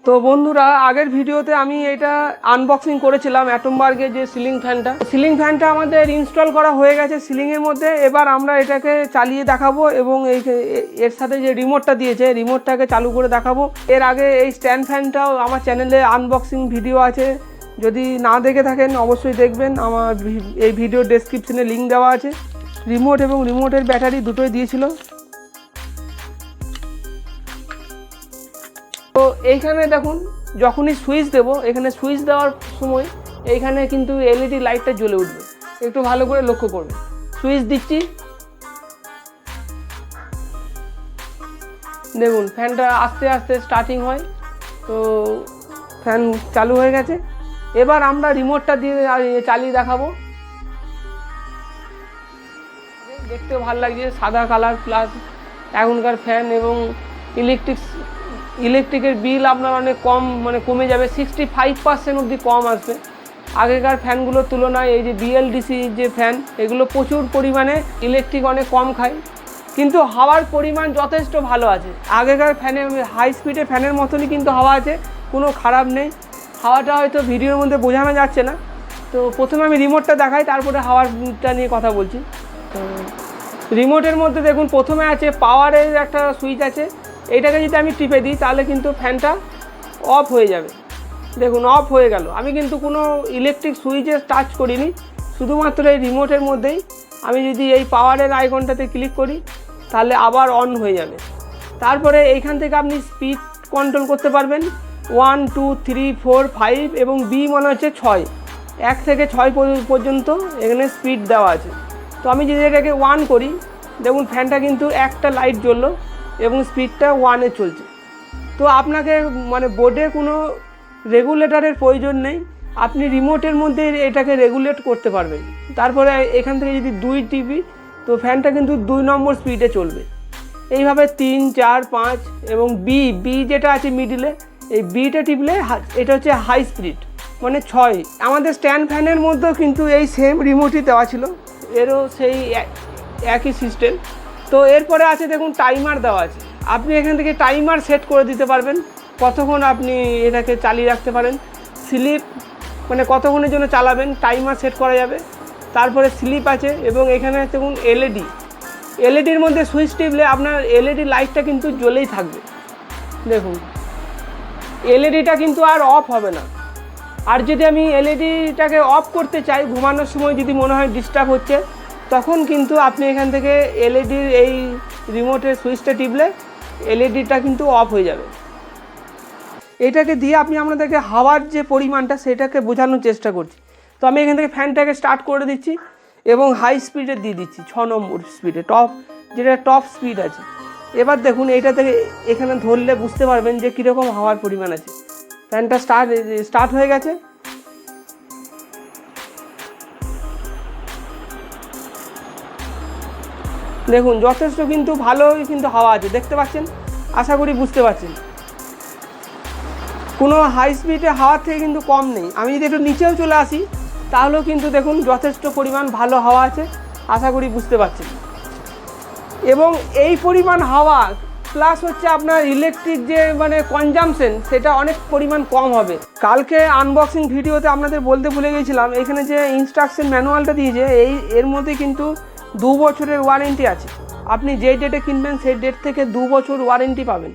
তো বন্ধুরা, আগের ভিডিওতে আমি এটা আনবক্সিং করেছিলাম অ্যাটমবার্গের যে সিলিং ফ্যানটা আমাদের ইনস্টল করা হয়ে গেছে সিলিংয়ের মধ্যে। এবার আমরা এটাকে চালিয়ে দেখাবো এবং এর সাথে যে রিমোটটা দিয়েছে রিমোটটাকে চালু করে দেখাবো। এর আগে এই স্ট্যান্ড ফ্যানটাও আমার চ্যানেলে আনবক্সিং ভিডিও আছে, যদি না দেখে থাকেন অবশ্যই দেখবেন। আমার এই ভিডিও ডেসক্রিপশনে লিঙ্ক দেওয়া আছে। রিমোট এবং রিমোটের ব্যাটারি দুটোই দিয়েছিল। তো এইখানে দেখুন, যখনই সুইচ দেবো, এখানে সুইচ দেওয়ার সময় এইখানে কিন্তু এলইডি লাইটটা জ্বলে উঠবে, একটু ভালো করে লক্ষ্য করবে। সুইচ দিচ্ছি, দেখুন ফ্যানটা আস্তে আস্তে স্টার্টিং হয়। তো ফ্যান চালু হয়ে গেছে। এবার আমরা রিমোটটা দিয়ে চালিয়ে দেখাবো। দেখতেও ভালো লাগছে, সাদা কালার, প্লাস এখনকার ফ্যান এবং ইলেকট্রিকের বিল আপনার অনেক কম, কমে যাবে, 65% অবধি কম আসবে আগেকার ফ্যানগুলোর তুলনায়। এই যে বিএলডিসি যে ফ্যান, এগুলো প্রচুর পরিমাণে ইলেকট্রিক অনেক কম খায়, কিন্তু হাওয়ার পরিমাণ যথেষ্ট ভালো আছে। আগেকার ফ্যানে হাই স্পিডের ফ্যানের মতনই কিন্তু হাওয়া আছে, কোনো খারাপ নেই। হাওয়াটা হয়তো ভিডিওর মধ্যে বোঝানো যাচ্ছে না। তো প্রথমে আমি রিমোটটা দেখাই, তারপরে হাওয়ারটা নিয়ে কথা বলছি। তো রিমোটের মধ্যে দেখুন প্রথমে আছে পাওয়ারের একটা সুইচ আছে। এইটাকে যদি আমি টিপে দিই তাহলে কিন্তু ফ্যানটা অফ হয়ে যাবে। দেখুন অফ হয়ে গেল। আমি কিন্তু কোনো ইলেকট্রিক সুইচে টাচ করিনি, শুধুমাত্র এই রিমোটের মধ্যেই আমি যদি এই পাওয়ারের আইকনটাতে ক্লিক করি তাহলে আবার অন হয়ে যাবে। তারপরে এইখান থেকে আপনি স্পিড কন্ট্রোল করতে পারবেন, 1 2 3 4 5 এবং বি মনে হচ্ছে 6, 1 থেকে 6 পর্যন্ত এখানে স্পিড দেওয়া আছে। তো আমি যদি এটাকে 1 করি, দেখুন ফ্যানটা কিন্তু একটা লাইট জ্বললো এবং স্পিডটা 1-এ চলছে। তো আপনাকে বোর্ডে কোনো রেগুলেটরের প্রয়োজন নেই, আপনি রিমোটের মধ্যে এটাকে রেগুলেট করতে পারবেন। তারপরে এখান থেকে যদি 2 টিপি, তো ফ্যানটা কিন্তু 2 নম্বর স্পিডে চলবে। এইভাবে 3 4 5 এবং বি যেটা আছে মিডিলে, এই বিটা টিপলে এটা হচ্ছে হাই স্পিড, 6। আমাদের স্ট্যান্ড ফ্যানের মধ্যেও কিন্তু এই সেম রিমোটই দেওয়া ছিল, এরও সেই একই সিস্টেম। তো এরপরে আছে দেখুন টাইমার দেওয়া আছে। আপনি এখান থেকে টাইমার সেট করে দিতে পারবেন, কতক্ষণ আপনি এটাকে চালিয়ে রাখতে পারেন। স্লিপ কতক্ষণের জন্য চালাবেন টাইমার সেট করা যাবে। তারপরে স্লিপ আছে এবং এখানে দেখুন এলইডির মধ্যে সুইচ টিপলে আপনার এলইডি লাইটটা কিন্তু জ্বলেই থাকবে। দেখুন এলইডিটা কিন্তু আর অফ হবে না। আর যদি আমি এলইডিটাকে অফ করতে চাই, ঘুমানোর সময় যদি মনে হয় ডিস্টার্ব হচ্ছে, তখন কিন্তু আপনি এখান থেকে এলইডির এই রিমোটের সুইচটা টিপলে এলইডিটা কিন্তু অফ হয়ে যাবে। এটাকে দিয়ে আপনি আপনাদেরকে হাওয়ার যে পরিমাণটা সেটাকে বোঝানোর চেষ্টা করছি। তো আমি এখান থেকে ফ্যানটাকে স্টার্ট করে দিচ্ছি এবং হাই স্পিডে দিয়ে দিচ্ছি, 6 নম্বর স্পিডে, টপ স্পিড আছে। এবার দেখুন এইটা থেকে এখানে ধরলে বুঝতে পারবেন যে কীরকম হাওয়ার পরিমাণ আছে। ফ্যানটা স্টার্ট হয়ে গেছে। দেখুন যথেষ্ট কিন্তু ভালোই কিন্তু হাওয়া আছে, দেখতে পাচ্ছেন, আশা করি বুঝতে পারছেন। কোনো হাই স্পিডে হাওয়ার থেকে কিন্তু কম নেই। আমি যদি একটু নিচেও চলে আসি তাহলেও কিন্তু দেখুন যথেষ্ট পরিমাণ ভালো হাওয়া আছে, আশা করি বুঝতে পারছেন। এবং এই পরিমাণ হাওয়া প্লাস হচ্ছে আপনার ইলেকট্রিক যে কনজামশন, সেটা অনেক পরিমাণ কম হবে। কালকে আনবক্সিং ভিডিওতে আপনাদের বলতে ভুলে গিয়েছিলাম, এখানে যে ইনস্ট্রাকশন ম্যানুয়ালটা দিয়েছে এর মধ্যে কিন্তু 2 বছরের ওয়ারেন্টি আছে। আপনি যে ডেটে কিনবেন সেই ডেট থেকে 2 বছর ওয়ারেন্টি পাবেন।